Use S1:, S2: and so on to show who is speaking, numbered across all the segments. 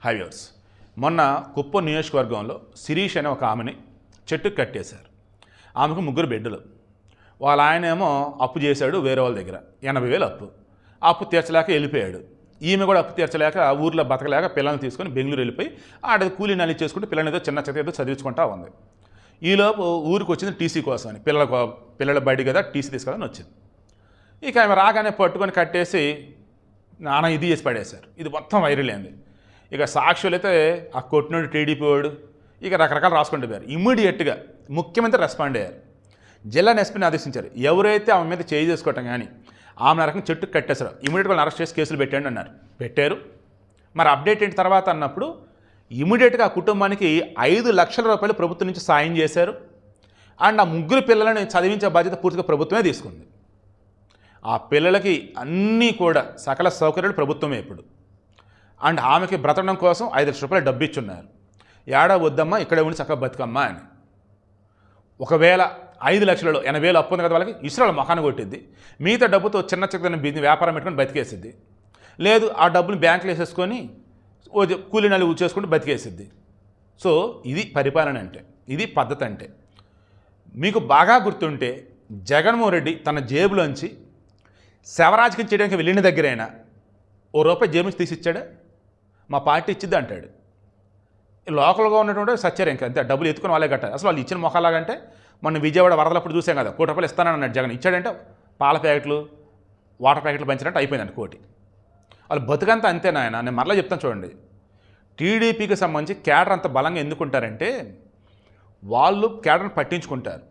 S1: హైవ్యూర్స్ మొన్న కుప్పం నియోజకవర్గంలో శిరీష్ అనే ఒక ఆమెని చెట్టుకు కట్టేశారు. ఆమెకు 3 బిడ్డలు. వాళ్ళ ఆయన ఏమో అప్పు చేశాడు వేరే వాళ్ళ దగ్గర 80,000 అప్పు. అప్పు తీర్చలేక వెళ్ళిపోయాడు. ఈమె కూడా అప్పు తీర్చలేక ఊర్లో బతకలేక పిల్లల్ని తీసుకొని బెంగళూరు వెళ్ళిపోయి ఆడ కూలీ నల్లి చేసుకుంటూ పిల్లల్ని ఏదో చిన్న ఏదో చదివించుకుంటా ఉంది. ఈలోపు ఊరికి వచ్చింది టీసీ కోసం అని, పిల్లల బడి కదా టీసీ తీసుకోవాలని వచ్చింది. ఇక ఆమె రాగానే పట్టుకొని కట్టేసి నాన్న ఇది చేసి పడేశారు. ఇది మొత్తం వైరల్ అయింది. ఇక సాక్షులు అయితే ఆ కొట్టినోడు టీడీపీ వాడు ఇక రకరకాలు రాసుకుంటూ పోయారు. ఇమ్మీడియట్గా ముఖ్యమంత్రి రెస్పాండ్ అయ్యారు. జిల్లా ఎస్పీని ఆదేశించారు. ఎవరైతే ఆమె మీద చేయి చేసుకోవటం కానీ ఆమె రకం చెట్టుకు కట్టేశారు ఇమీడియట్గా అరెస్ట్ చేసి కేసులు పెట్టండి అన్నారు. పెట్టారు. మరి అప్డేట్ ఏంటి తర్వాత అన్నప్పుడు ఇమీడియట్గా ఆ కుటుంబానికి 5 లక్షల రూపాయలు ప్రభుత్వం నుంచి సాయం చేశారు. అండ్ ఆ 3 పిల్లలని చదివించే బాధ్యత పూర్తిగా ప్రభుత్వమే తీసుకుంది. ఆ పిల్లలకి అన్నీ కూడా సకల సౌకర్యాలు ప్రభుత్వమే ఇప్పుడు. అండ్ ఆమెకి బ్రతకడం కోసం 5 లక్షల రూపాయలు డబ్బు ఇచ్చున్నారు. ఏడా వద్దమ్మా ఇక్కడే ఉండి చక్కగా బతుకమ్మా అని. ఒకవేళ 5 లక్షలలో 80,000 అప్పు ఉంది కదా వాళ్ళకి ఇసురాలు మొఖాన్ని కొట్టిద్ది. మిగతా డబ్బుతో చిన్న వ్యాపారం పెట్టుకొని బతికేసిద్ది. లేదు ఆ డబ్బుని బ్యాంకులో వేసేసుకొని కూలీ నల్లి చేసుకుంటూ బతికేసిద్ది. సో ఇది పరిపాలన అంటే, ఇది పద్ధతి అంటే. మీకు బాగా గుర్తుంటే జగన్మోహన్ రెడ్డి తన జేబులోంచి శవరాజకీయం చేయడానికి వెళ్ళిన దగ్గరైనా ₹1 జేబు నుంచి తీసిచ్చాడా? మా పార్టీ ఇచ్చిద్ది అంటాడు. లోకల్గా ఉన్నటువంటి సచ్చారు ఇంకా అంతే, డబ్బులు ఎత్తుకొని వాళ్ళే కట్టాలి. అసలు వాళ్ళు ఇచ్చిన మొఖాలాగంటే మొన్న విజయవాడ వరదలప్పుడు చూసాం కదా, ₹1 ఇస్తానని అన్నాడు జగన్. ఇచ్చాడంటే పాల ప్యాకెట్లు వాటర్ ప్యాకెట్లు పంచినట్టు అయిపోయిందండి కోటి. వాళ్ళు బతుకంతా అంతే నాయన. నేను మరలా చెప్తాను చూడండి, టీడీపీకి సంబంధించి క్యాడర్ అంత బలంగా ఎందుకుంటారంటే వాళ్ళు క్యాడర్ని పట్టించుకుంటారు.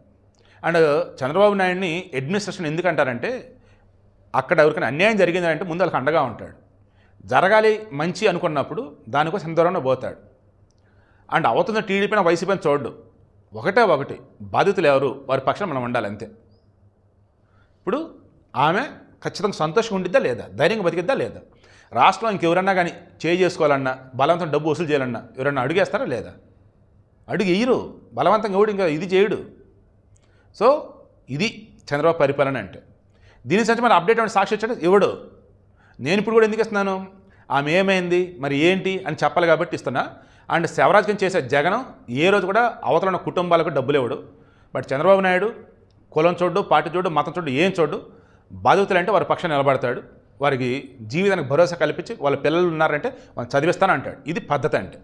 S1: అండ్ చంద్రబాబు నాయుడిని అడ్మినిస్ట్రేషన్ ఎందుకంటారంటే అక్కడ ఎవరికైనా అన్యాయం జరిగిందంటే ముందు వాళ్ళకి అండగా ఉంటాడు. జరగాలి మంచి అనుకున్నప్పుడు దానికోసం దూరంలో పోతాడు. అండ్ అవుతున్న టీడీపీని వైసీపీని చూడడు. ఒకటి బాధితులు ఎవరు వారి పక్షాన మనం ఉండాలి అంతే. ఇప్పుడు ఆమె ఖచ్చితంగా సంతోషంగా ఉండిద్దా లేదా, ధైర్యంగా బతికిద్దా లేదా, రాష్ట్రంలో ఇంకెవరన్నా కానీ చేసుకోవాలన్నా బలవంతం డబ్బు వసూలు చేయాలన్నా ఎవరన్నా అడుగేస్తారా లేదా? అడుగు వేయరు. బలవంతంగా ఎవడు ఇంకా ఇది చేయడు. సో ఇది చంద్రబాబు పరిపాలన అంటే. దీని సంచి మరి అప్డేట్ అని సాక్షి వచ్చాడు ఎవడు. నేను ఇప్పుడు కూడా ఎందుకు ఇస్తున్నాను, ఆమె ఏమైంది మరి ఏంటి అని చెప్పాలి కాబట్టి ఇస్తున్నా. అండ్ శవరాజకీయం చేసే జగన్ ఏ రోజు కూడా అవతల ఉన్న కుటుంబాలకు డబ్బులు ఇవ్వడు. బట్ చంద్రబాబు నాయుడు కులం చూడు, పార్టీ చూడు, మతం చూడు, ఏం చూడు, బాధితులు అంటే వారి పక్షాన్ని నిలబడతాడు. వారికి జీవితానికి భరోసా కల్పించి వాళ్ళ పిల్లలు ఉన్నారంటే వాళ్ళు చదివిస్తానంటాడు. ఇది పద్ధతి అంటే.